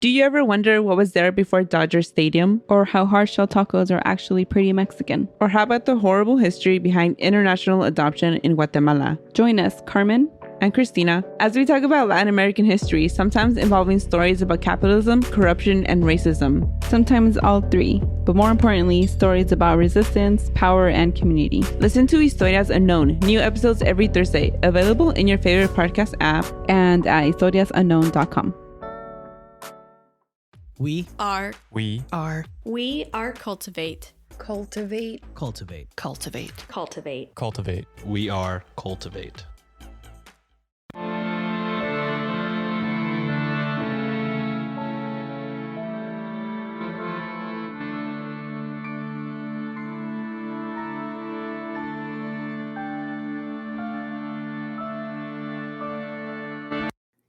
Do you ever wonder what was there before Dodger Stadium? Or how hard shell tacos are actually pretty Mexican? Or how about the horrible history behind international adoption in Guatemala? Join us, Carmen and Christina, as we talk about Latin American history, sometimes involving stories about capitalism, corruption, and racism. Sometimes all three, but more importantly, stories about resistance, power, and community. Listen to Historias Unknown, new episodes every Thursday, available in your favorite podcast app and at historiasunknown.com. We are Cultivate. We are Cultivate.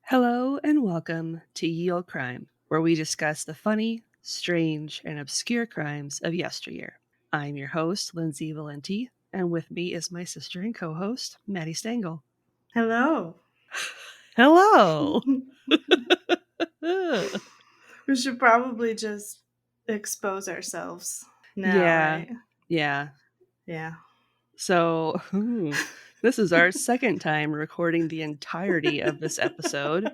Hello and welcome to Ye Olde Crime, where we discuss the funny, strange, and obscure crimes of yesteryear. I'm your host, Lindsay Valenti, and with me is my sister and co-host, Maddie Stengel. Hello. Hello! We should probably just expose ourselves now, right? Yeah. So, this is our second time recording the entirety of this episode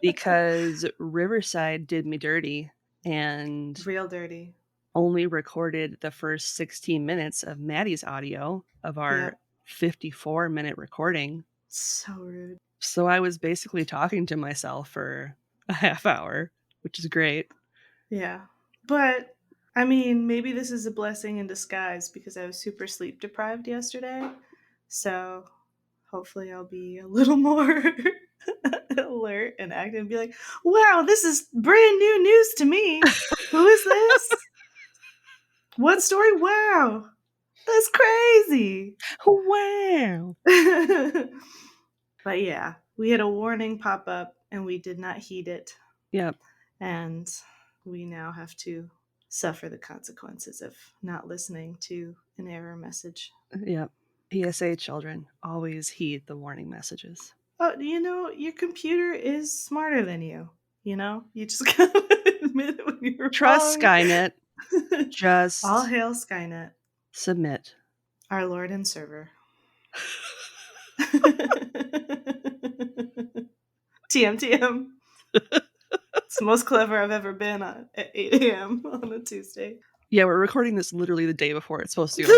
because Riverside did me dirty and real dirty. Only recorded the first 16 minutes of Maddie's audio of our 54-minute recording. So rude. So I was basically talking to myself for a half hour, which is great. Yeah. But, I mean, maybe this is a blessing in disguise because I was super sleep deprived yesterday. So hopefully I'll be a little more alert and active and be like, wow, this is brand new news to me. Who is this? What story? Wow. That's crazy. Wow. But yeah, we had a warning pop up and we did not heed it. Yep. And we now have to suffer the consequences of not listening to an error message. Yep. PSA children, always heed the warning messages. Oh, your computer is smarter than you. You just gotta admit it when you're Trust wrong. Skynet. Just all hail Skynet. Submit. Our Lord and Server. TM. It's the most clever I've ever been at 8 a.m. on a Tuesday. Yeah, we're recording this literally the day before it's supposed to go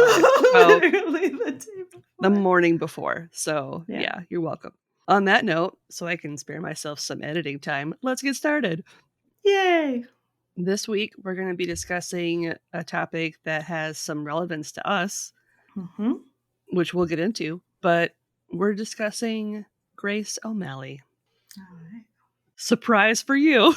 live. Literally the day before. The morning before. So, yeah, you're welcome. On that note, so I can spare myself some editing time, let's get started. Yay! This week, we're going to be discussing a topic that has some relevance to us, which we'll get into, but we're discussing Grace O'Malley. All right. Surprise for you.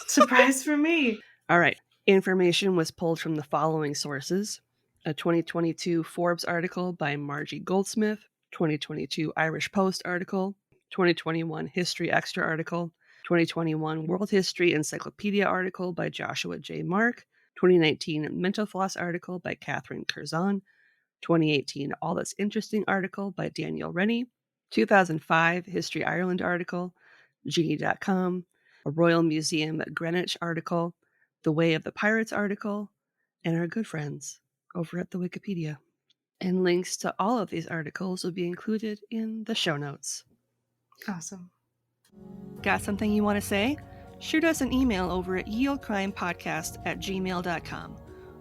Surprise for me. All right. Information was pulled from the following sources: a 2022 Forbes article by Margie Goldsmith, 2022 Irish Post article, 2021 History Extra article, 2021 World History Encyclopedia article by Joshua J. Mark, 2019 Mental Floss article by Catherine Curzon, 2018 All That's Interesting article by Daniel Rennie, 2005 History Ireland article, Genie.com, a Royal Museum Greenwich article, The Way of the Pirates article, and our good friends over at the Wikipedia. And links to all of these articles will be included in the show notes. Awesome. Got something you want to say? Shoot us an email over at yeoldecrimepodcast@gmail.com.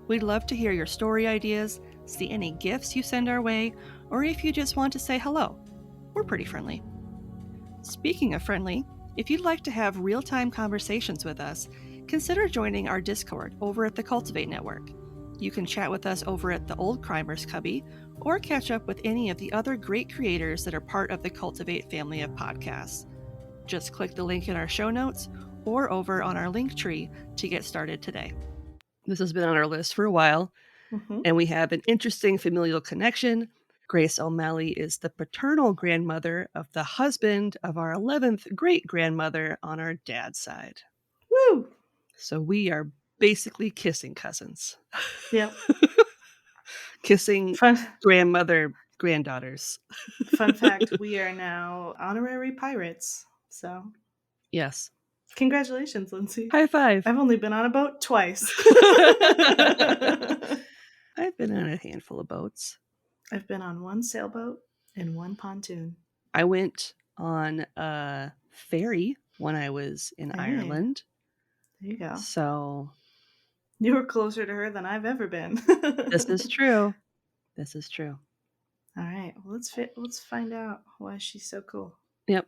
We'd love to hear your story ideas, see any gifts you send our way, or if you just want to say hello. We're pretty friendly. Speaking of friendly, if you'd like to have real-time conversations with us, consider joining our Discord over at the Cultivate Network. You can chat with us over at the Old Crimers Cubby, or catch up with any of the other great creators that are part of the Cultivate family of podcasts. Just click the link in our show notes or over on our link tree to get started today. This has been on our list for a while, and we have an interesting familial connection. Grace O'Malley is the paternal grandmother of the husband of our 11th great-grandmother on our dad's side. Woo! So we are basically kissing cousins. Yep. Kissing granddaughters. Fun fact, we are now honorary pirates. So. Yes. Congratulations, Lindsay. High five. I've only been on a boat twice. I've been on a handful of boats. I've been on one sailboat and one pontoon. I went on a ferry when I was in Hey. Ireland. There you go. So You were closer to her than I've ever been. this is true. This is true. All right. Well, let's find out why she's so cool. Yep.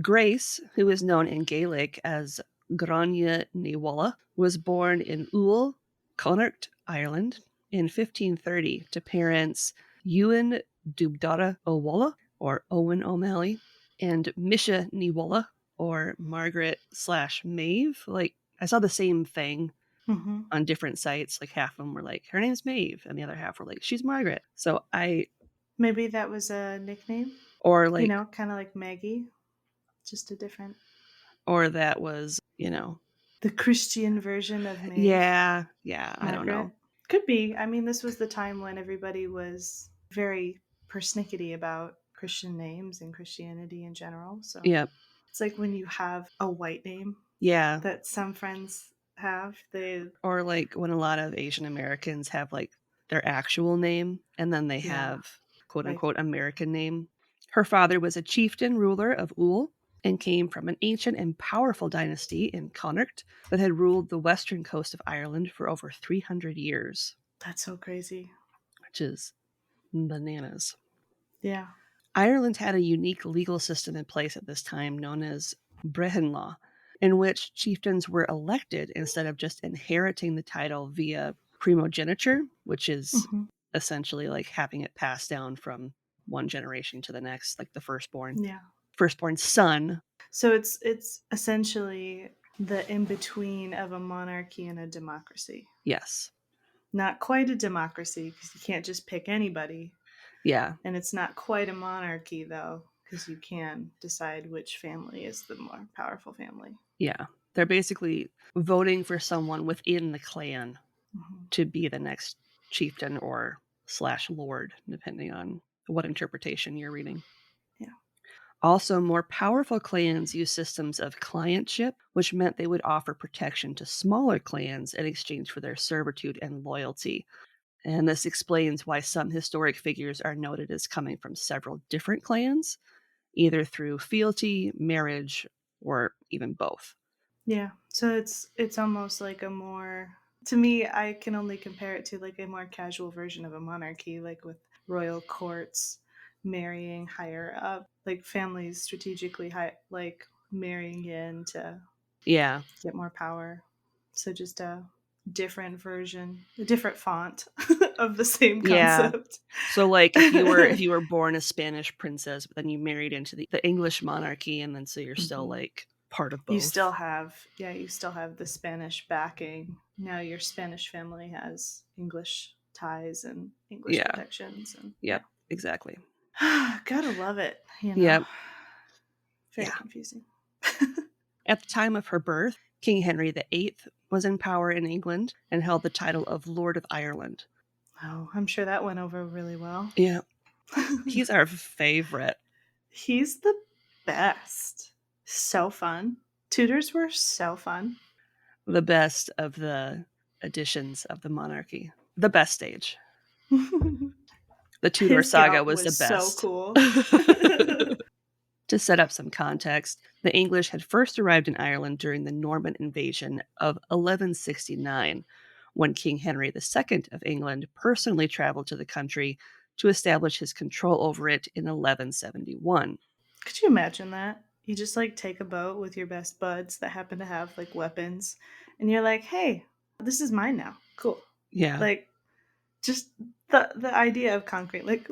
Grace, who is known in Gaelic as Grania Niwalla, was born in Olde, Connacht, Ireland in 1530 to parents Ewan Dubdara O'Walla, or Owen O'Malley, and Misha Niwalla, or Margaret/Maeve. Like, I saw the same thing Mm-hmm. on different sites. Like, half of them were like, her name's Maeve, and the other half were like, she's Margaret. So Maybe that was a nickname. or like, Kind of like Maggie, just a different. or that was, The Christian version of Maeve. yeah, I don't know. Margaret. Could be. I mean, this was the time when everybody was very persnickety about Christian names and Christianity in general. So Yep. it's like when you have a white name Yeah. that some friends have, Or like when a lot of Asian Americans have like their actual name and then they Yeah. have quote unquote American name. Her father was a chieftain ruler of Olde and came from an ancient and powerful dynasty in Connacht that had ruled the western coast of Ireland for over 300 years, That's so crazy. which is bananas. Yeah. Ireland had a unique legal system in place at this time known as Brehon law, in which chieftains were elected instead of just inheriting the title via primogeniture, which is Mhm. essentially like having it passed down from one generation to the next, like the firstborn son. So it's essentially the in-between of a monarchy and a democracy. Yes. Not quite a democracy because you can't just pick anybody. Yeah. And it's not quite a monarchy though, because you can decide which family is the more powerful family. Yeah. They're basically voting for someone within the clan Mm-hmm. to be the next chieftain or /lord, depending on what interpretation you're reading. Yeah. Also, more powerful clans use systems of clientship, which meant they would offer protection to smaller clans in exchange for their servitude and loyalty. And this explains why some historic figures are noted as coming from several different clans, either through fealty, marriage, or even both. Yeah. So it's almost like a more, to me, I can only compare it to like a more casual version of a monarchy, like with royal courts marrying higher up, like families strategically high, like marrying in to get more power. So just a different version, a different font of the same concept. So like if you were born a Spanish princess, but then you married into the English monarchy, and then so you're still like part of both. You still have the Spanish backing. Now your Spanish family has English ties and English protections. And Yep, exactly. Gotta love it. Yep. Very confusing. At the time of her birth, King Henry VIII was in power in England and held the title of Lord of Ireland. Oh, I'm sure that went over really well. Yeah. He's our favorite. He's the best. So fun. Tudors were so fun. The best of the editions of the monarchy. The best stage. The Tudor saga was the best. So cool. To set up some context, the English had first arrived in Ireland during the Norman invasion of 1169, when King Henry II of England personally traveled to the country to establish his control over it in 1171. Could you imagine that? You just like take a boat with your best buds that happen to have like weapons, and you're like, hey, this is mine now. Cool. Yeah. Like, just the idea of conquering, like,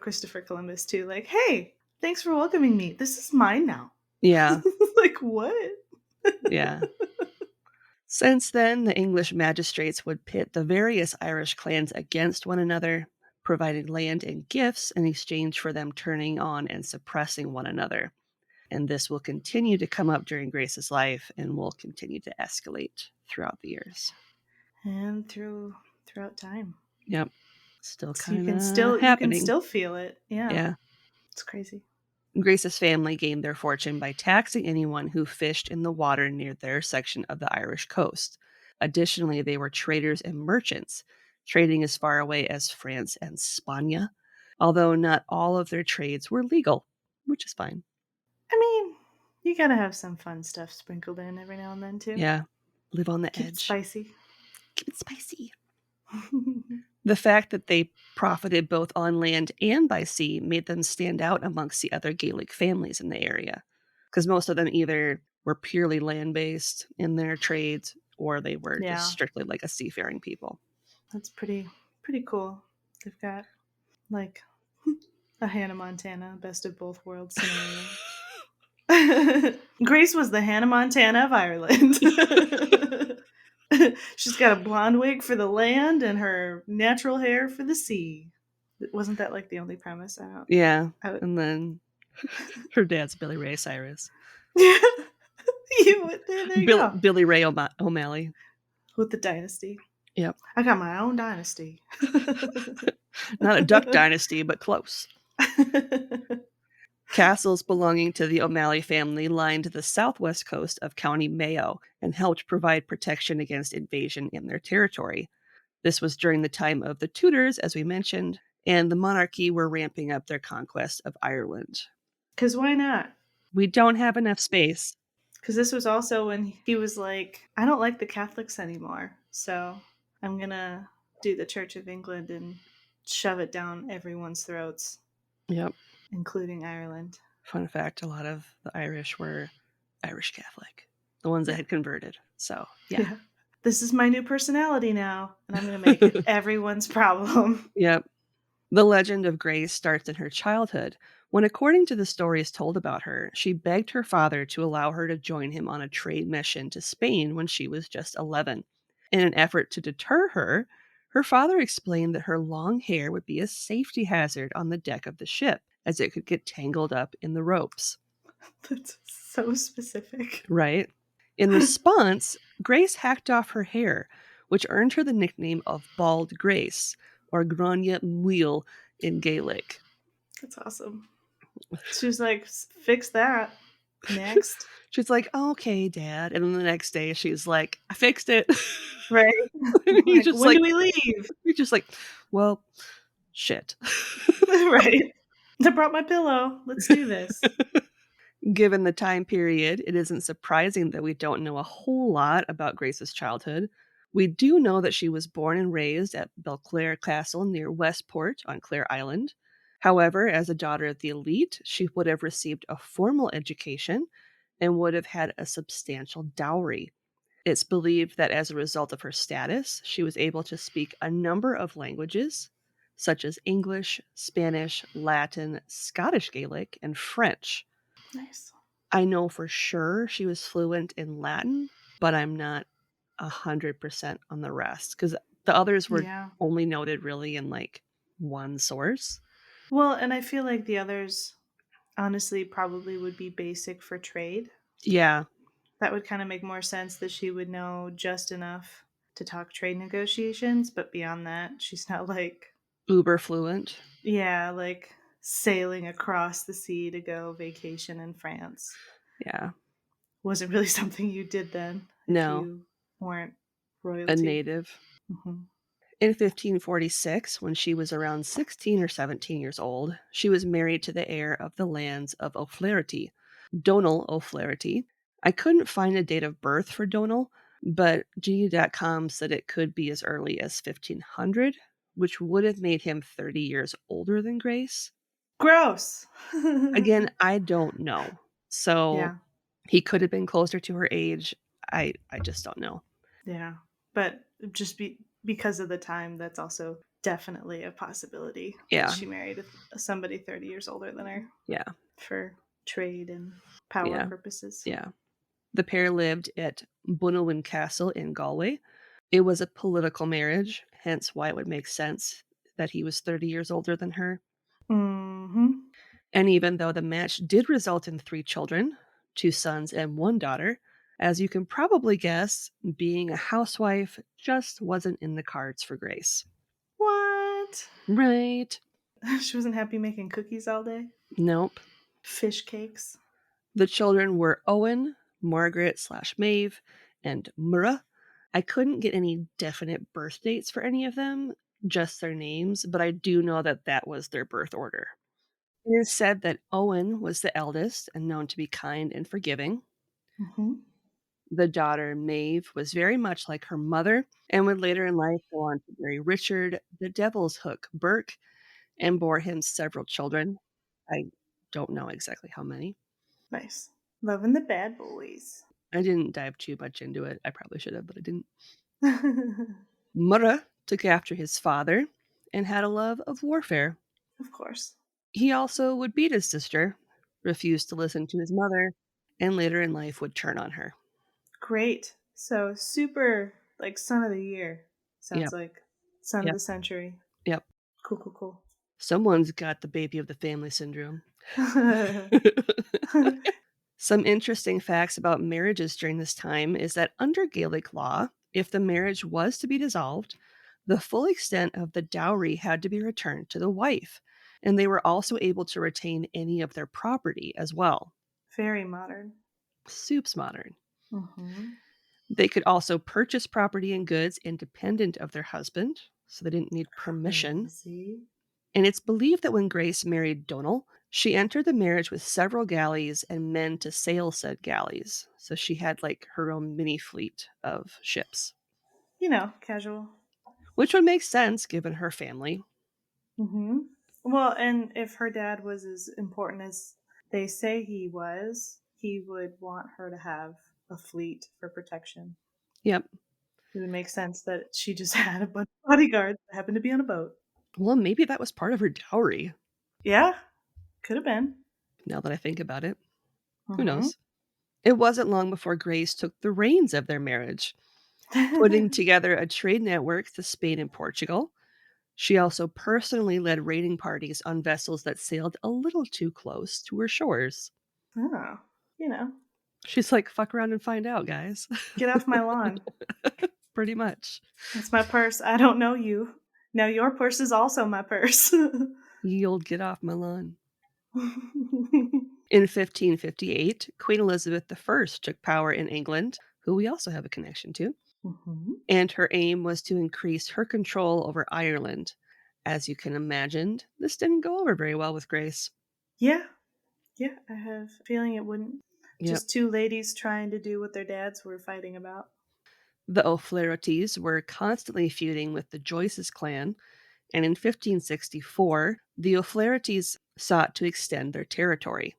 Christopher Columbus too. Like, hey, thanks for welcoming me. This is mine now. Yeah. Like, what? Yeah. Since then, the English magistrates would pit the various Irish clans against one another, providing land and gifts in exchange for them turning on and suppressing one another. And this will continue to come up during Grace's life and will continue to escalate throughout the years. And throughout time. Yep. Still So you kind of happening. You can still feel it. Yeah. Yeah. It's crazy. Grace's family gained their fortune by taxing anyone who fished in the water near their section of the Irish coast. Additionally, they were traders and merchants, trading as far away as France and Spain, although not all of their trades were legal, which is fine. I mean, you gotta have some fun stuff sprinkled in every now and then, too. Yeah, live on the Keep edge. it spicy. Keep it spicy. The fact that they profited both on land and by sea made them stand out amongst the other Gaelic families in the area, because most of them either were purely land-based in their trades or they were Yeah. just strictly like a seafaring people. That's pretty cool. They've got like a Hannah Montana best of both worlds scenario. Grace was the Hannah Montana of Ireland. She's got a blonde wig for the land and her natural hair for the sea. Wasn't that like the only premise? Yeah, would- and then her dad's Billy Ray Cyrus. Yeah. There you go. Billy Ray O'Malley. With the dynasty. Yep. I got my own dynasty. Not a duck dynasty, but close. Castles belonging to the O'Malley family lined the southwest coast of County Mayo and helped provide protection against invasion in their territory. This was during the time of the Tudors, as we mentioned, and the monarchy were ramping up their conquest of Ireland. Because why not? We don't have enough space. Because this was also when he was like, I don't like the Catholics anymore, so I'm going to do the Church of England and shove it down everyone's throats. Yep. Including Ireland. Fun fact, a lot of the Irish were Irish Catholic. The ones that had converted. So, yeah. This is my new personality now, and I'm going to make it everyone's problem. Yep. The legend of Grace starts in her childhood, when, according to the stories told about her, she begged her father to allow her to join him on a trade mission to Spain when she was just 11. In an effort to deter her, her father explained that her long hair would be a safety hazard on the deck of the ship, as it could get tangled up in the ropes. That's so specific. Right? In response, Grace hacked off her hair, which earned her the nickname of Bald Grace, or Grania Muil in Gaelic. That's awesome. She was like, fix that. Next. She's like, okay, Dad. And then the next day, she's like, I fixed it. Right. He's just when like, do we leave? You're just like, well, shit. Right. I brought my pillow. Let's do this. Given the time period, it isn't surprising that we don't know a whole lot about Grace's childhood. We do know that she was born and raised at Belclare Castle near Westport on Clare Island. However, as a daughter of the elite, she would have received a formal education and would have had a substantial dowry. It's believed that as a result of her status, she was able to speak a number of languages, such as English, Spanish, Latin, Scottish Gaelic, and French. Nice. I know for sure she was fluent in Latin, but I'm not 100% on the rest, because the others were only noted really in like one source. Well, and I feel like the others honestly probably would be basic for trade. Yeah. That would kind of make more sense that she would know just enough to talk trade negotiations, but beyond that, she's not like uber fluent. Yeah, like sailing across the sea to go vacation in France. Yeah. Wasn't really something you did then. No. If you weren't royalty. A native. Mm-hmm. In 1546, when she was around 16 or 17 years old, she was married to the heir of the lands of O'Flaherty, Donal O'Flaherty. I couldn't find a date of birth for Donal, but Genie.com said it could be as early as 1500, which would have made him 30 years older than Grace. Gross. Again, I don't know. So he could have been closer to her age. I just don't know. Yeah, but just because of the time, that's also definitely a possibility. Yeah. That she married somebody 30 years older than her. Yeah. For trade and power purposes. Yeah. The pair lived at Bunelwyn Castle in Galway. It was a political marriage, hence why it would make sense that he was 30 years older than her. Mm-hmm. And even though the match did result in 3 children, 2 sons and 1 daughter, as you can probably guess, being a housewife just wasn't in the cards for Grace. What? Right. She wasn't happy making cookies all day? Nope. Fish cakes. The children were Owen, Margaret/Maeve, and Murrah. I couldn't get any definite birth dates for any of them, just their names, but I do know that that was their birth order. It is said that Owen was the eldest and known to be kind and forgiving. Mm-hmm. The daughter, Maeve, was very much like her mother and would later in life go on to marry Richard the Devil's Hook Burke and bore him several children. I don't know exactly how many. Nice. Loving the bad boys. I didn't dive too much into it. I probably should have, but I didn't. Murrah took after his father and had a love of warfare. Of course. He also would beat his sister, refused to listen to his mother, and later in life would turn on her. Great. So super like son of the year. Sounds Yep. like son Yep. of the century. Yep. Cool. Someone's got the baby of the family syndrome. Some interesting facts about marriages during this time is that under Gaelic law, if the marriage was to be dissolved, the full extent of the dowry had to be returned to the wife, and they were also able to retain any of their property as well. Very modern. Soup's modern. Mm-hmm. They could also purchase property and goods independent of their husband, so they didn't need permission. Crazy. And it's believed that when Grace married Donal, she entered the marriage with several galleys and men to sail said galleys. So she had like her own mini fleet of ships, You know, casual. which would make sense given her family. Mm-hmm. Well, and if her dad was as important as they say he was, he would want her to have a fleet for protection. Yep. It would make sense that she just had a bunch of bodyguards that happened to be on a boat. Well, maybe that was part of her dowry, Yeah, could have been. now that I think about it. Who Mhm. knows? It wasn't long before Grace took the reins of their marriage, putting together a trade network to Spain and Portugal. She also personally led raiding parties on vessels that sailed a little too close to her shores. Oh, you know, She's like, fuck around and find out, guys. get off my lawn. Pretty much. That's my purse. I don't know you. Now your purse is also my purse. Ye old get off my lawn. In 1558, Queen Elizabeth I took power in England, who we also have a connection to, Mhm. and her aim was to increase her control over Ireland. As you can imagine, this didn't go over very well with Grace. Yeah, I have a feeling it wouldn't. Yep. Just two ladies trying to do what their dads were fighting about. The O'Flahertys were constantly feuding with the Joyces clan, and in 1564, the O'Flahertys sought to extend their territory.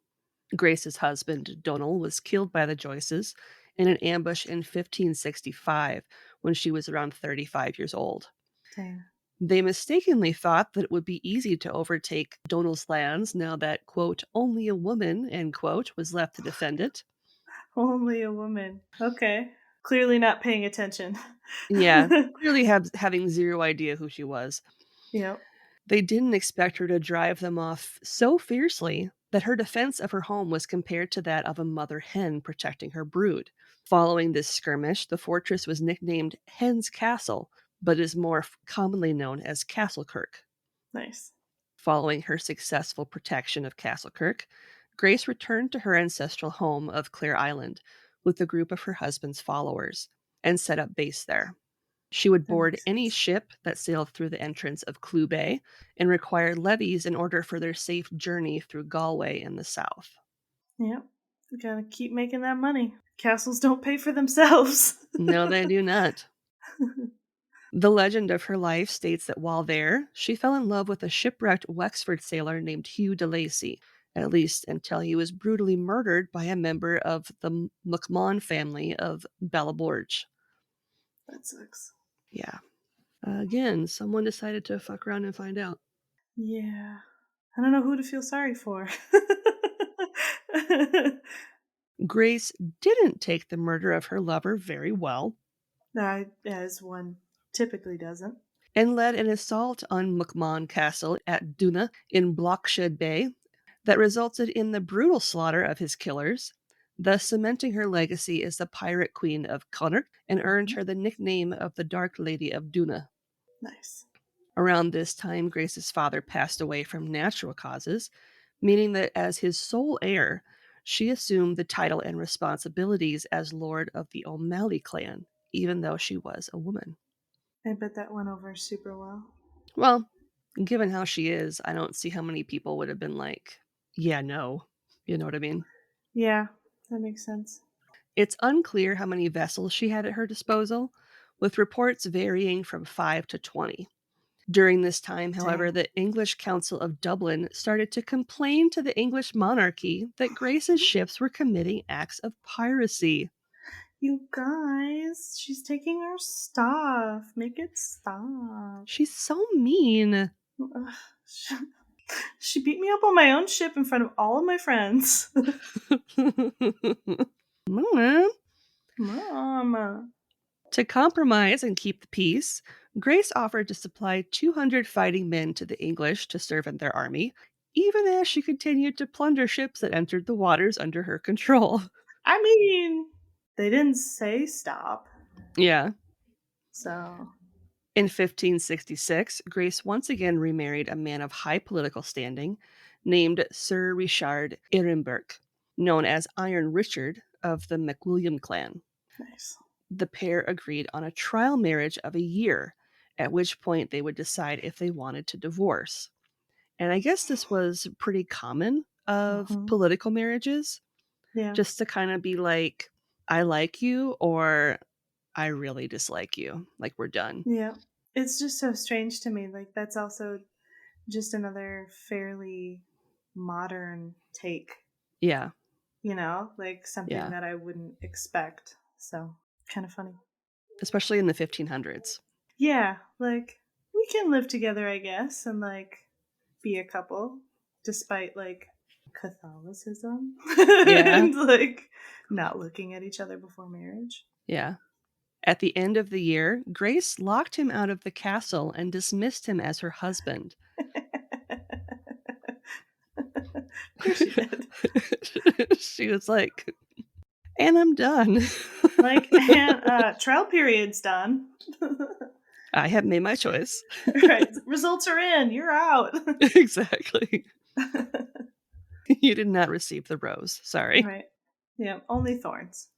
Grace's husband, Donal, was killed by the Joyces in an ambush in 1565 when she was around 35 years old. Dang. They mistakenly thought that it would be easy to overtake Donal's lands now that, quote, only a woman, end quote, was left to defend it. Only a woman. Okay. Clearly not paying attention. Yeah, clearly having zero idea who she was. Yep. They didn't expect her to drive them off so fiercely that her defense of her home was compared to that of a mother hen protecting her brood. Following this skirmish, the fortress was nicknamed Hen's Castle, but is more commonly known as Castlecirk. Nice. Following her successful protection of Castlecirk, Grace returned to her ancestral home of Clare Island with a group of her husband's followers and set up base there. She would board makes any sense. ship that sailed through the entrance of Clew Bay and required levies in order for their safe journey through Galway in the south. Yep. We gotta keep making that money. Castles don't pay for themselves. No, they do not. The legend of her life states that while there, she fell in love with a shipwrecked Wexford sailor named Hugh de Lacy, at least until he was brutally murdered by a member of the McMahon family of Bellaborge. That sucks. Yeah. Again, someone decided to fuck around and find out. Yeah. I don't know who to feel sorry for. Grace didn't take the murder of her lover very well As one typically doesn't. and led an assault on McMahon Castle at Duna in Blockshed Bay that resulted in the brutal slaughter of his killers, thus cementing her legacy as the Pirate Queen of Connacht and earned her the nickname of the Dark Lady of Duna. Nice. Around this time, Grace's father passed away from natural causes, meaning that as his sole heir, she assumed the title and responsibilities as Lord of the O'Malley clan, even though she was a woman. I bet that went over super well. Well, given how she is, I don't see how many people would have been like, yeah, no. You know what I mean? Yeah, that makes sense. It's unclear how many vessels she had at her disposal, with reports varying from 5 to 20. During this time, however, Dang. the English Council of Dublin started to complain to the English monarchy that Grace's ships were committing acts of piracy. You guys, she's taking our stuff. Make it stop. She's so mean. Ugh. She beat me up on my own ship in front of all of my friends. Mom. To compromise and keep the peace, Grace offered to supply 200 fighting men to the English to serve in their army, even as she continued to plunder ships that entered the waters under her control. I mean, they didn't say stop. Yeah. So, In 1566, Grace once again remarried a man of high political standing named Sir Richard Ehrenberg, known as Iron Richard of the MacWilliam clan. nice. The pair agreed on a trial marriage of a year, at which point they would decide if they wanted to divorce. And I guess this was pretty common of Mhm. political marriages, Yeah. just to kind of be like, I like you, or I really dislike you. Like, we're done. Yeah. It's just so strange to me. Like, that's also just another fairly modern take, Yeah. you know? Like, something Yeah. that I wouldn't expect. So, kind of funny. Especially in the 1500s. Yeah, like, we can live together, I guess, and, like, be a couple, despite, like, Catholicism. Yeah. And, like, not looking at each other before marriage. Yeah. At the end of the year, Grace locked him out of the castle and dismissed him as her husband. Of course she did. She was like, and I'm done. Like, and trial period's done. I have made my choice. Right, results are in. You're out. Exactly. You did not receive the rose. Sorry. Right. Yeah, only thorns.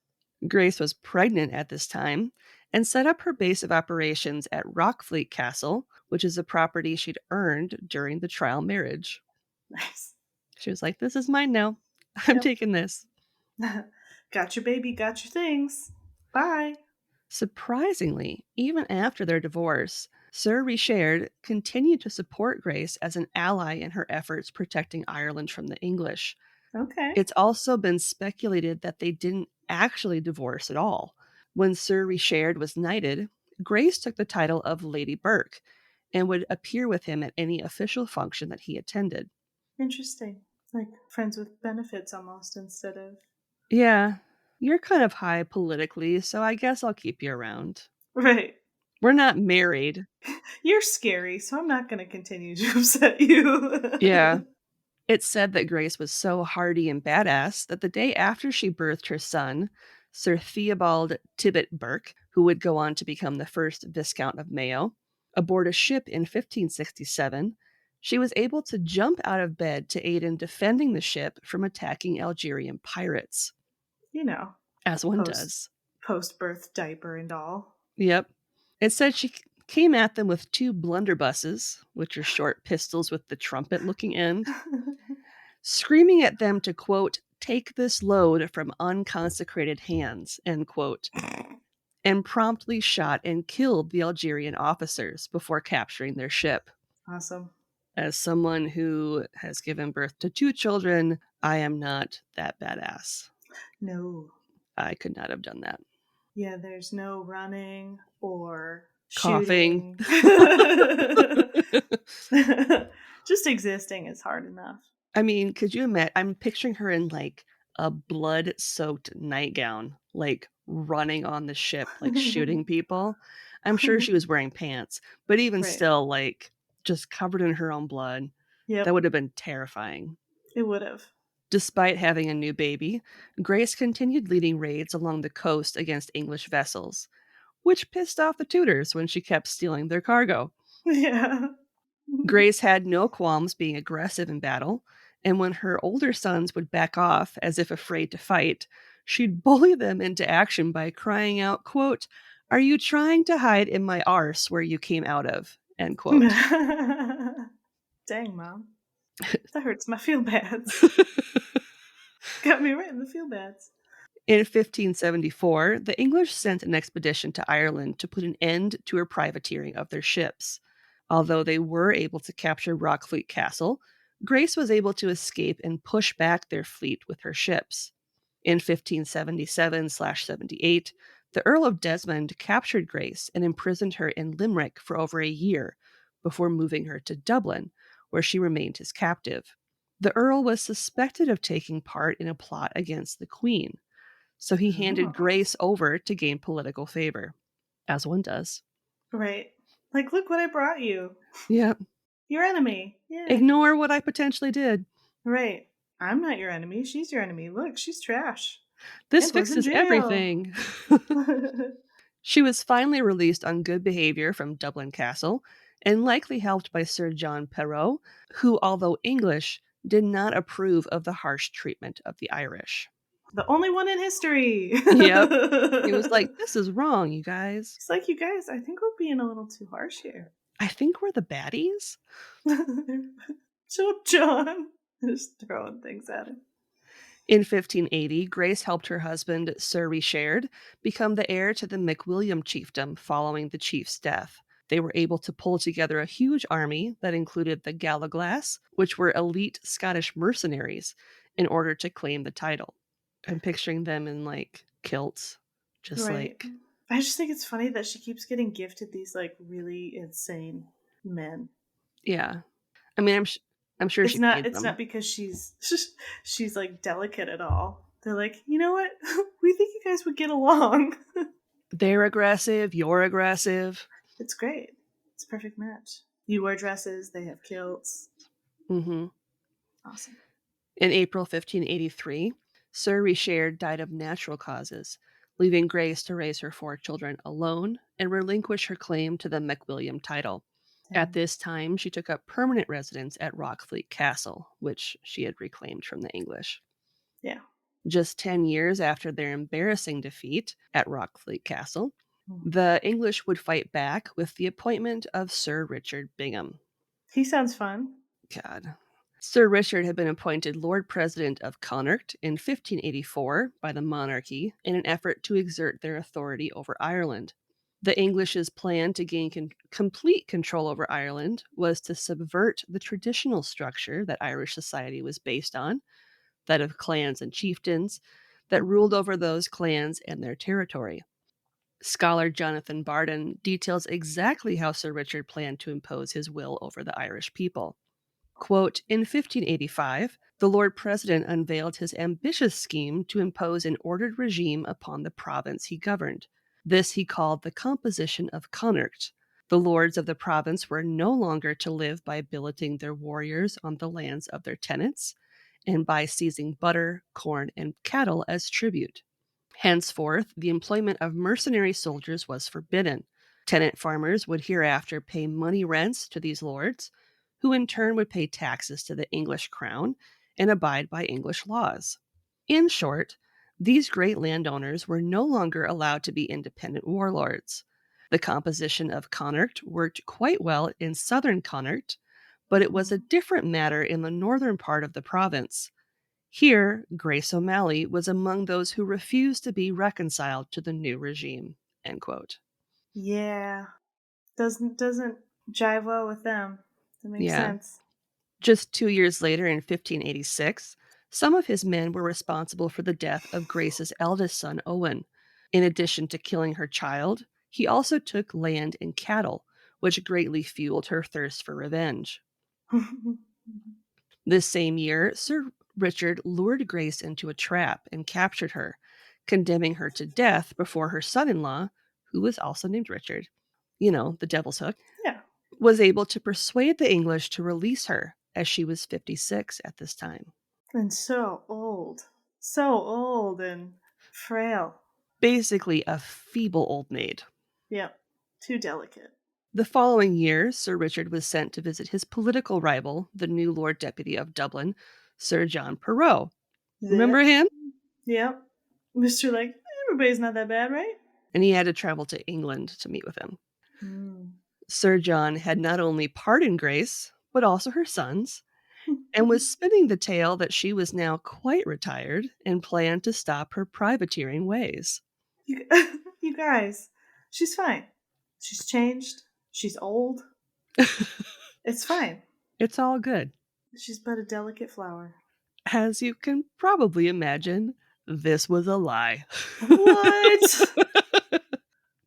Grace was pregnant at this time and set up her base of operations at Rockfleet Castle, which is a property she'd earned during the trial marriage. Nice. She was like, this is mine now. I'm Yep. taking this. Got your baby, got your things. Bye. Surprisingly, even after their divorce, Sir Richard continued to support Grace as an ally in her efforts protecting Ireland from the English. Okay. It's also been speculated that they didn't actually divorce at all. When Sir Richard was knighted, Grace took the title of Lady Burke and would appear with him at any official function that he attended. Interesting. Like friends with benefits almost instead of. Yeah, you're kind of high politically, so I guess I'll keep you around. Right. We're not married. You're scary, so I'm not going to continue to upset you. Yeah. It's said that Grace was so hardy and badass that the day after she birthed her son, Sir Theobald Tibbet Burke, who would go on to become the first Viscount of Mayo, aboard a ship in 1567, she was able to jump out of bed to aid in defending the ship from attacking Algerian pirates. You know, As one does. Post-birth diaper and all. Yep. It said she came at them with 2 blunderbusses, which are short pistols with the trumpet-looking end, screaming at them to, quote, take this load from unconsecrated hands, end quote, and promptly shot and killed the Algerian officers before capturing their ship. Awesome. As someone who has given birth to 2 children, I am not that badass. No. I could not have done that. Yeah, there's no running or Coughing. Just existing is hard enough. I mean, could you imagine? I'm picturing her in like a blood-soaked nightgown, like running on the ship, like shooting people. I'm sure she was wearing pants, but even Right. still, like just covered in her own blood. Yep. That would have been terrifying. It would have. Despite having a new baby, Grace continued leading raids along the coast against English vessels, which pissed off the Tudors when she kept stealing their cargo. Yeah. Grace had no qualms being aggressive in battle, And when her older sons would back off as if afraid to fight, she'd bully them into action by crying out, quote, "Are you trying to hide in my arse where you came out of?" End quote. Dang, Mom. That hurts my feel-bads. Got me right in the feel-bads. In 1574, the English sent an expedition to Ireland to put an end to her privateering of their ships. Although they were able to capture Rockfleet Castle, Grace was able to escape and push back their fleet with her ships. In 1577/78, the Earl of Desmond captured Grace and imprisoned her in Limerick for over a year before moving her to Dublin, where she remained his captive. The Earl was suspected of taking part in a plot against the Queen, so he handed Grace over to gain political favor, as one does. Right. Like, look what I brought you. Yep. Your enemy. Yeah. Ignore what I potentially did. Right. I'm not your enemy. She's your enemy. Look, she's trash. This And was in fixes jail. everything. She was finally released on good behavior from Dublin Castle, and likely helped by Sir John Perrot, who, although English, did not approve of the harsh treatment of the Irish. The only one in history. Yep. He was like, "This is wrong, you guys." He's like, you guys, I think we're being a little too harsh here. I think we're the baddies. So John just throwing things at him. In 1580, Grace helped her husband, Sir Richard, become the heir to the MacWilliam chiefdom following the chief's death. They were able to pull together a huge army that included the Gallaglass, which were elite Scottish mercenaries, in order to claim the title. I'm picturing them in like kilts, just like. I just think it's funny that she keeps getting gifted these like really insane men. Yeah, I mean, I'm sure it's she not. paid It's them. not because she's like delicate at all. They're like, you know what? We think you guys would get along. They're aggressive. You're aggressive. It's great. It's a perfect match. You wear dresses. They have kilts. Mm-hmm. Awesome. In April 1583, Sir Richard died of natural causes, leaving Grace to raise her 4 children alone and relinquish her claim to the MacWilliam title. At this time, she took up permanent residence at Rockfleet Castle, which she had reclaimed from the English. Yeah. Just 10 years after their embarrassing defeat at Rockfleet Castle, the English would fight back with the appointment of Sir Richard Bingham. He sounds fun. God. Sir Richard had been appointed Lord President of Connacht in 1584 by the monarchy in an effort to exert their authority over Ireland. The English's plan to gain complete control over Ireland was to subvert the traditional structure that Irish society was based on, that of clans and chieftains, that ruled over those clans and their territory. Scholar Jonathan Barden details exactly how Sir Richard planned to impose his will over the Irish people. Quote, in 1585, the Lord President unveiled his ambitious scheme to impose an ordered regime upon the province he governed. This he called the composition of Connacht. The lords of the province were no longer to live by billeting their warriors on the lands of their tenants, and by seizing butter, corn, and cattle as tribute. Henceforth, the employment of mercenary soldiers was forbidden. Tenant farmers would hereafter pay money rents to these lords, who in turn would pay taxes to the English crown and abide by English laws. In short, these great landowners were no longer allowed to be independent warlords. The composition of Connacht worked quite well in southern Connacht, but it was a different matter in the northern part of the province. Here, Grace O'Malley was among those who refused to be reconciled to the new regime. End quote. Yeah. Doesn't jive well with them. That makes sense. Just 2 years later, in 1586, some of his men were responsible for the death of Grace's eldest son, Owen. In addition to killing her child, he also took land and cattle, which greatly fueled her thirst for revenge. This same year, Sir Richard lured Grace into a trap and captured her, condemning her to death before her son-in-law, who was also named Richard, the devil's hook, was able to persuade the English to release her, as she was 56 at this time. And so old and frail. Basically a feeble old maid. Yep, too delicate. The following year, Sir Richard was sent to visit his political rival, the new Lord Deputy of Dublin, Sir John Perrault. Remember him? Yep. Mr. Like, everybody's not that bad, right? And he had to travel to England to meet with him. Mm. Sir John had not only pardoned Grace, but also her sons, and was spinning the tale that she was now quite retired and planned to stop her privateering ways. You guys, she's fine. She's changed. She's old. It's fine. It's all good. She's but a delicate flower. As you can probably imagine, this was a lie. What?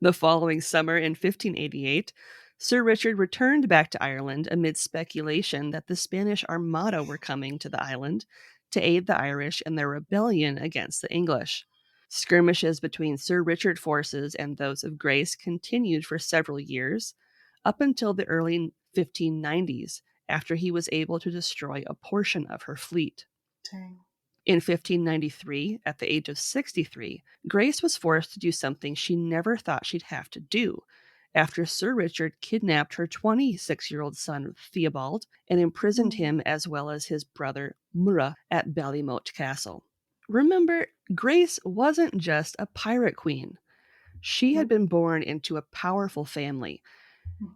The following summer in 1588, Sir Richard returned back to Ireland amid speculation that the Spanish Armada were coming to the island to aid the Irish in their rebellion against the English. Skirmishes between Sir Richard forces and those of Grace continued for several years, up until the early 1590s, after he was able to destroy a portion of her fleet. Dang. In 1593, at the age of 63, Grace was forced to do something she never thought she'd have to do, after Sir Richard kidnapped her 26-year-old son Theobald and imprisoned him as well as his brother Murragh at Ballymote Castle. Remember, Grace wasn't just a pirate queen. She had been born into a powerful family,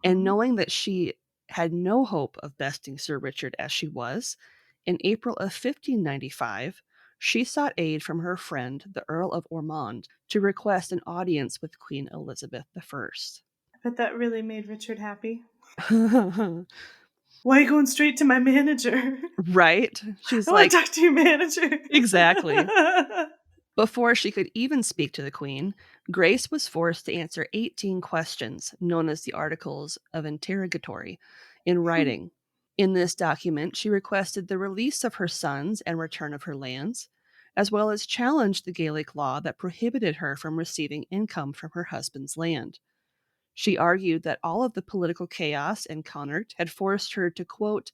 and knowing that she had no hope of besting Sir Richard as she was, in April of 1595, she sought aid from her friend, the Earl of Ormond, to request an audience with Queen Elizabeth I. But that really made Richard happy. Why are you going straight to my manager? Right? She's I like, want to talk to your manager. Exactly. Before she could even speak to the Queen, Grace was forced to answer 18 questions, known as the Articles of Interrogatory, in writing. In this document, she requested the release of her sons and return of her lands, as well as challenged the Gaelic law that prohibited her from receiving income from her husband's land. She argued that all of the political chaos in Connacht had forced her to, quote,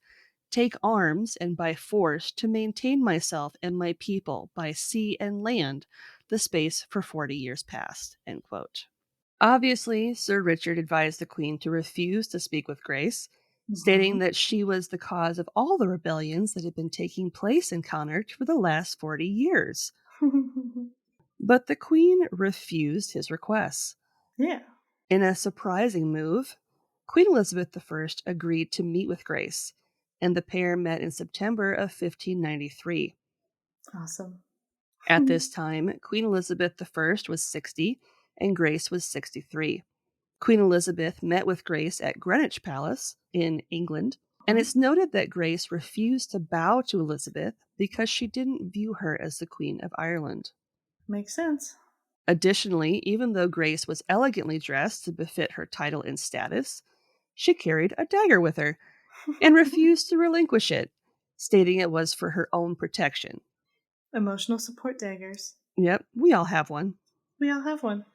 take arms and by force to maintain myself and my people by sea and land the space for 40 years past, end quote. Obviously, Sir Richard advised the Queen to refuse to speak with Grace, stating that she was the cause of all the rebellions that had been taking place in Connacht for the last 40 years. But the Queen refused his requests. Yeah. In a surprising move, Queen Elizabeth I agreed to meet with Grace, and the pair met in September of 1593. Awesome. At this time, Queen Elizabeth I was 60 and Grace was 63. Queen Elizabeth met with Grace at Greenwich Palace in England, and it's noted that Grace refused to bow to Elizabeth because she didn't view her as the Queen of Ireland. Makes sense. Additionally, even though Grace was elegantly dressed to befit her title and status, she carried a dagger with her and refused to relinquish it, stating it was for her own protection. Emotional support daggers. Yep, we all have one. We all have one.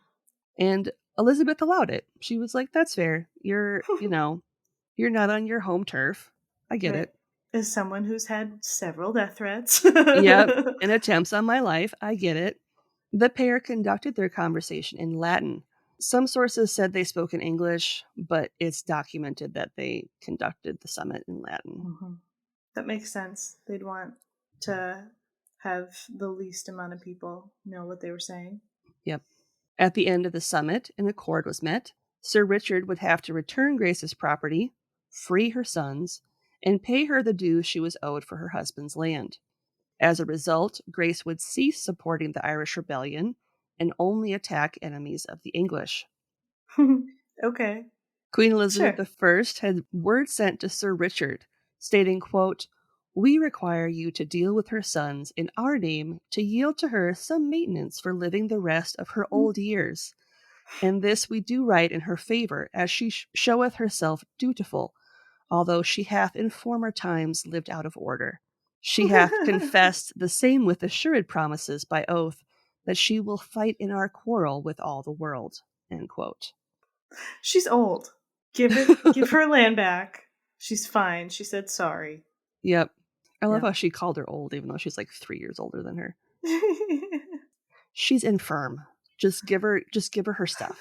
And Elizabeth allowed it. She was like, that's fair. You're not on your home turf. I get it. As someone who's had several death threats. Yep, and attempts on my life. I get it. The pair conducted their conversation in Latin. Some sources said they spoke in English, but it's documented that they conducted the summit in Latin. Mm-hmm. That makes sense. They'd want to have the least amount of people know what they were saying. Yep. At the end of the summit, an accord was met. Sir Richard would have to return Grace's property, free her sons, and pay her the dues she was owed for her husband's land. As a result, Grace would cease supporting the Irish rebellion and only attack enemies of the English. Okay. Queen Elizabeth I had word sent to Sir Richard, stating, quote, we require you to deal with her sons in our name to yield to her some maintenance for living the rest of her old years. And this we do right in her favor, as she showeth herself dutiful, although she hath in former times lived out of order. She hath confessed the same with assured promises by oath, that she will fight in our quarrel with all the world. End quote. She's old. Give her land back. She's fine. She said sorry. Yep. I love how she called her old, even though she's like 3 years older than her. She's infirm. Just give her her stuff.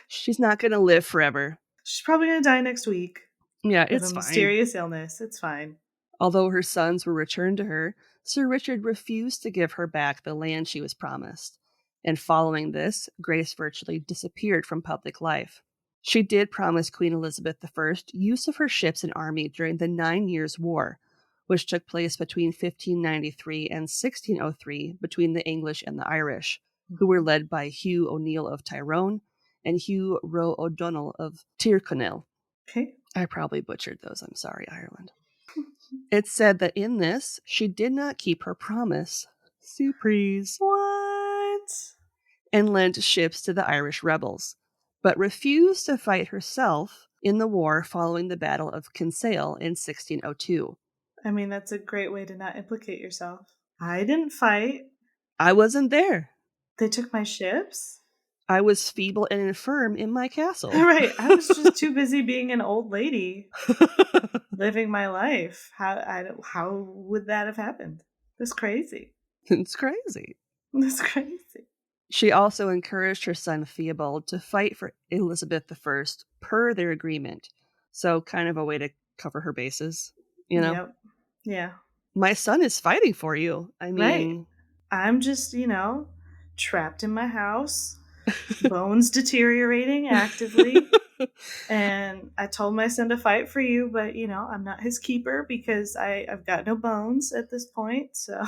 She's not going to live forever. She's probably going to die next week. Yeah, it's of a fine. mysterious illness. It's fine. Although her sons were returned to her, Sir Richard refused to give her back the land she was promised. And following this, Grace virtually disappeared from public life. She did promise Queen Elizabeth I use of her ships and army during the 9 Years' War, which took place between 1593 and 1603 between the English and the Irish, who were led by Hugh O'Neill of Tyrone and Hugh Roe O'Donnell of Tyrconnell. Okay. I probably butchered those. I'm sorry, Ireland. It's said that in this, she did not keep her promise. Surprise. What? And lent ships to the Irish rebels, but refused to fight herself in the war following the Battle of Kinsale in 1602. I mean, that's a great way to not implicate yourself. I didn't fight. I wasn't there. They took my ships? I was feeble and infirm in my castle. Right. I was just too busy being an old lady living my life. How would that have happened? That's crazy. It's crazy. That's crazy. She also encouraged her son Theobald to fight for Elizabeth I per their agreement. So kind of a way to cover her bases, you know? Yep. Yeah. My son is fighting for you. I mean... Right. I'm just, trapped in my house, bones deteriorating actively. And I told my son to fight for you, but, I'm not his keeper because I've got no bones at this point, so...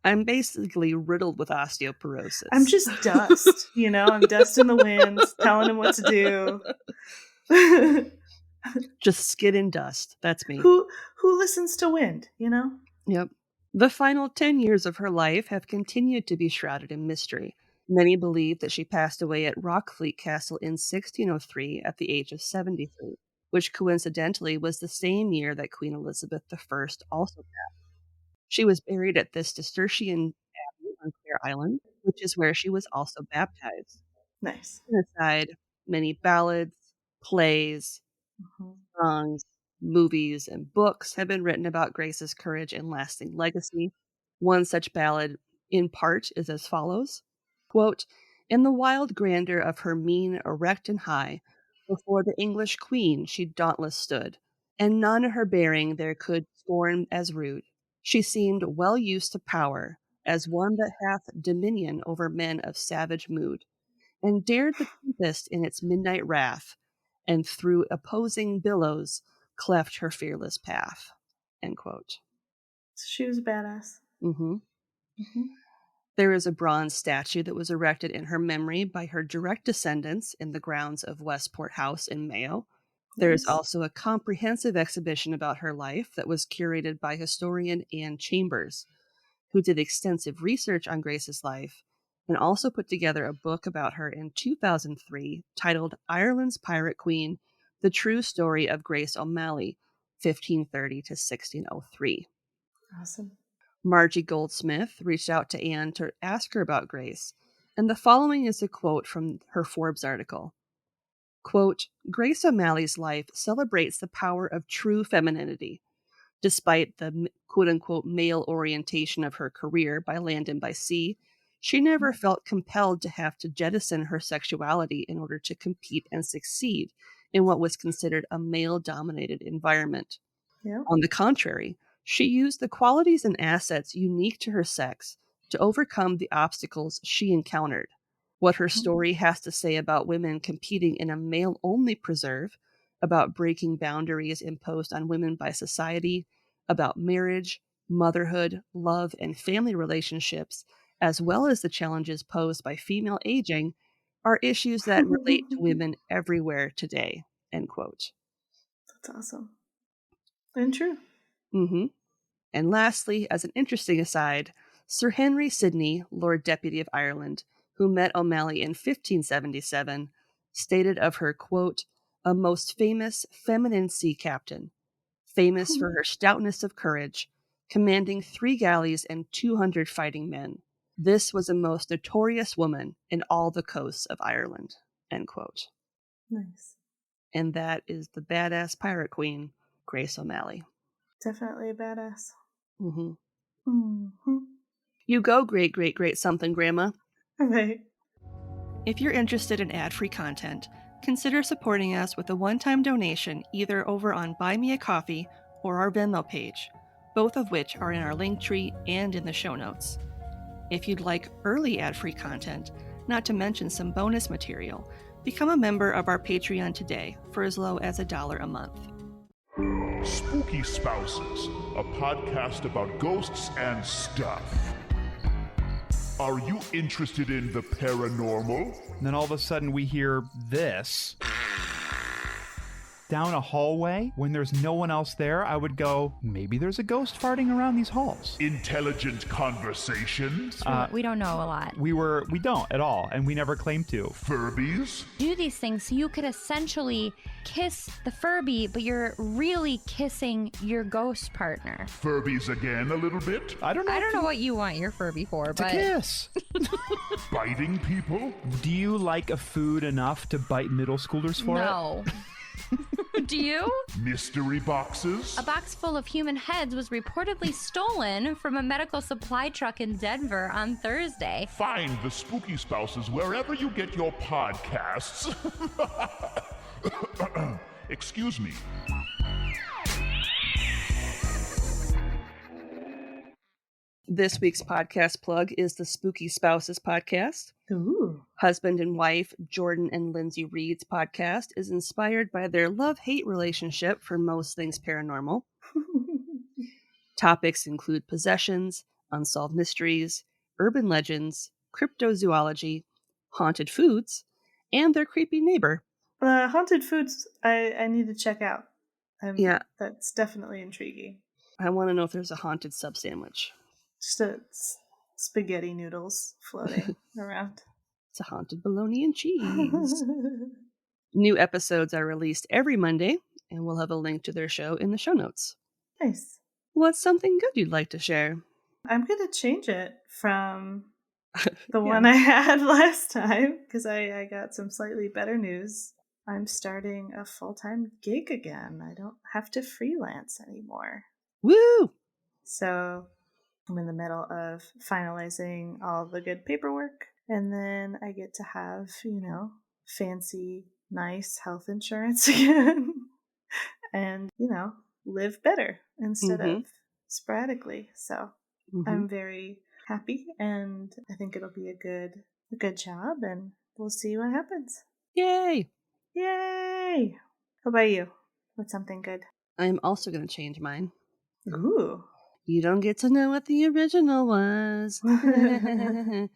I'm basically riddled with osteoporosis. I'm just dust, I'm dust in the wind, telling him what to do. Just skid and dust. That's me. Who listens to wind, Yep. The final 10 years of her life have continued to be shrouded in mystery. Many believe that she passed away at Rockfleet Castle in 1603 at the age of 73, which coincidentally was the same year that Queen Elizabeth I also passed. She was buried at the Cistercian Abbey on Clare Island, which is where she was also baptized. Nice. Aside, many ballads, plays, songs, movies, and books have been written about Grace's courage and lasting legacy. One such ballad, in part, is as follows, quote, "In the wild grandeur of her mien erect and high, before the English queen she dauntless stood, and none her bearing there could scorn as rude. She seemed well used to power, as one that hath dominion over men of savage mood, and dared the tempest in its midnight wrath, and through opposing billows cleft her fearless path." End quote. So she was a badass. Mm-hmm. Mm-hmm. There is a bronze statue that was erected in her memory by her direct descendants in the grounds of Westport House in Mayo. There is also a comprehensive exhibition about her life that was curated by historian Anne Chambers, who did extensive research on Grace's life and also put together a book about her in 2003 titled Ireland's Pirate Queen, The True Story of Grace O'Malley, 1530 to 1603. Awesome. Margie Goldsmith reached out to Anne to ask her about Grace, and the following is a quote from her Forbes article. Quote, "Grace O'Malley's life celebrates the power of true femininity. Despite the quote-unquote male orientation of her career by land and by sea, she never felt compelled to have to jettison her sexuality in order to compete and succeed in what was considered a male-dominated environment. Yeah. On the contrary, she used the qualities and assets unique to her sex to overcome the obstacles she encountered. What her story has to say about women competing in a male-only preserve, about breaking boundaries imposed on women by society, about marriage, motherhood, love, and family relationships, as well as the challenges posed by female aging, are issues that relate to women everywhere today." End quote. That's awesome. And true. Mm-hmm. And lastly, as an interesting aside, Sir Henry Sidney, Lord Deputy of Ireland, who met O'Malley in 1577, stated of her, quote, "a most famous feminine sea captain, famous for her stoutness of courage, commanding 3 galleys and 200 fighting men. This was a most notorious woman in all the coasts of Ireland." End quote. Nice. And that is the badass pirate queen, Grace O'Malley. Definitely a badass. Mm-hmm. Mm-hmm. You go, great, great, great something, Grandma. Right. If you're interested in ad-free content, consider supporting us with a one-time donation either over on Buy Me a Coffee or our Venmo page. both of which are in our link tree and in the show notes. If you'd like early ad-free content, not to mention some bonus material, become a member of our Patreon today for as low as $1 a month. Spooky Spouses, a podcast about ghosts and stuff. Are you interested in the paranormal? And then all of a sudden we hear this. Down a hallway, when there's no one else there, I would go, maybe there's a ghost farting around these halls. Intelligent conversations? We don't know a lot. We don't at all, and we never claimed to. Furbies? Do these things so you could essentially kiss the Furby, but you're really kissing your ghost partner. Furbies again a little bit? I don't know what you want your Furby for, to but kiss. Biting people? Do you like a food enough to bite middle schoolers for it? no. Do you? Mystery boxes? A box full of human heads was reportedly stolen from a medical supply truck in Denver on Thursday. Find the Spooky Spouses wherever you get your podcasts. Excuse me. This week's podcast plug is the Spooky Spouses podcast. Ooh. Husband and wife Jordan and Lindsay Reed's podcast is inspired by their love-hate relationship for most things paranormal. Topics include possessions, unsolved mysteries, urban legends, cryptozoology, haunted foods, and their creepy neighbor. Haunted foods, I need to check out. Yeah. That's definitely intriguing. I want to know if there's a haunted sub sandwich. Just spaghetti noodles floating around. It's a haunted bologna and cheese. New episodes are released every Monday, and we'll have a link to their show in the show notes. Nice. What's something good you'd like to share? I'm going to change it from the one I had last time, because I got some slightly better news. I'm starting a full-time gig again. I don't have to freelance anymore. Woo! So I'm in the middle of finalizing all the good paperwork, and then I get to have, fancy, nice health insurance again, and, live better instead of sporadically. So I'm very happy, and I think it'll be a good job, and we'll see what happens. Yay! Yay! How about you? What's something good? I'm also going to change mine. Ooh. You don't get to know what the original was. Because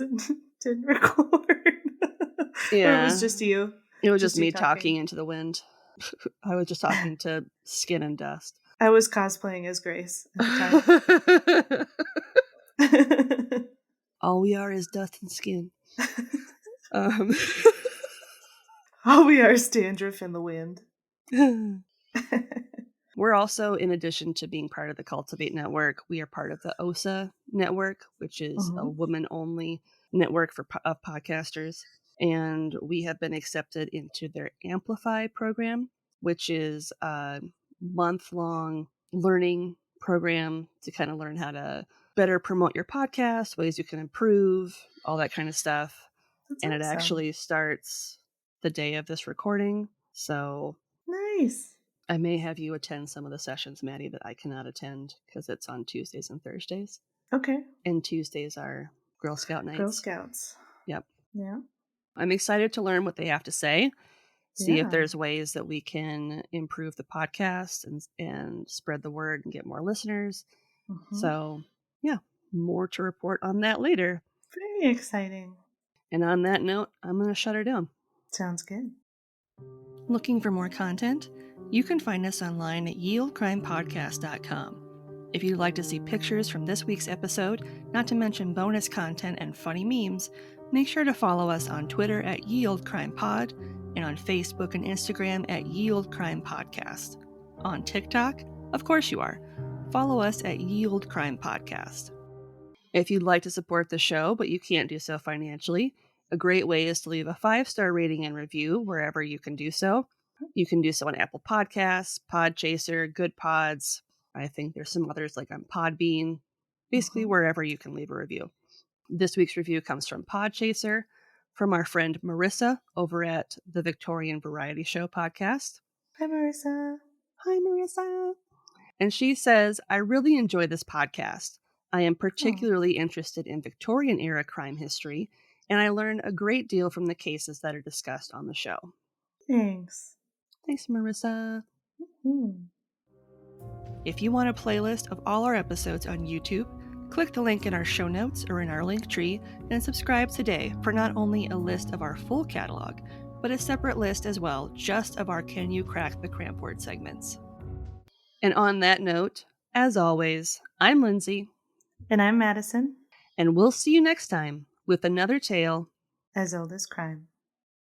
it didn't record. Yeah. Or it was just you. It was just you me talking into the wind. I was just talking to skin and dust. I was cosplaying as Grace at the time. All we are is dust and skin. All we are is dandruff in the wind. We're also, in addition to being part of the Cultivate Network, we are part of the OSA Network, which is a woman-only network of podcasters. And we have been accepted into their Amplify program, which is a month-long learning program to kind of learn how to better promote your podcast, ways you can improve, all that kind of stuff. That's and awesome. It actually starts the day of this recording. So nice. I may have you attend some of the sessions, Maddie, that I cannot attend because it's on Tuesdays and Thursdays. Okay. And Tuesdays are Girl Scout nights. Girl Scouts. Yep. Yeah. I'm excited to learn what they have to say, see Yeah. if there's ways that we can improve the podcast and spread the word and get more listeners. So, yeah, more to report on that later. Very exciting. And on that note, I'm going to shut her down. Sounds good. Looking for more content? You can find us online at yieldcrimepodcast.com. If you'd like to see pictures from this week's episode, not to mention bonus content and funny memes, make sure to follow us on Twitter at YieldCrimePod and on Facebook and Instagram at YieldCrimePodcast. On TikTok, of course you are. Follow us at YieldCrimePodcast. If you'd like to support the show, but you can't do so financially, a great way is to leave a 5-star rating and review wherever you can do so. You can do so on Apple Podcasts, Podchaser, Good Pods. I think there's some others like on Podbean. Basically, wherever you can leave a review. This week's review comes from Podchaser, from our friend Marissa over at the Victorian Variety Show podcast. Hi, Marissa. Hi, Marissa. And she says, I really enjoy this podcast. I am particularly interested in Victorian era crime history, and I learn a great deal from the cases that are discussed on the show. Thanks. Thanks, Marissa. Mhm. If you want a playlist of all our episodes on YouTube, click the link in our show notes or in our link tree and subscribe today for not only a list of our full catalog, but a separate list as well, just of our Can You Crack the Cramp Word segments. And on that note, as always, I'm Lindsay. And I'm Madison. And we'll see you next time with another tale As old as crime.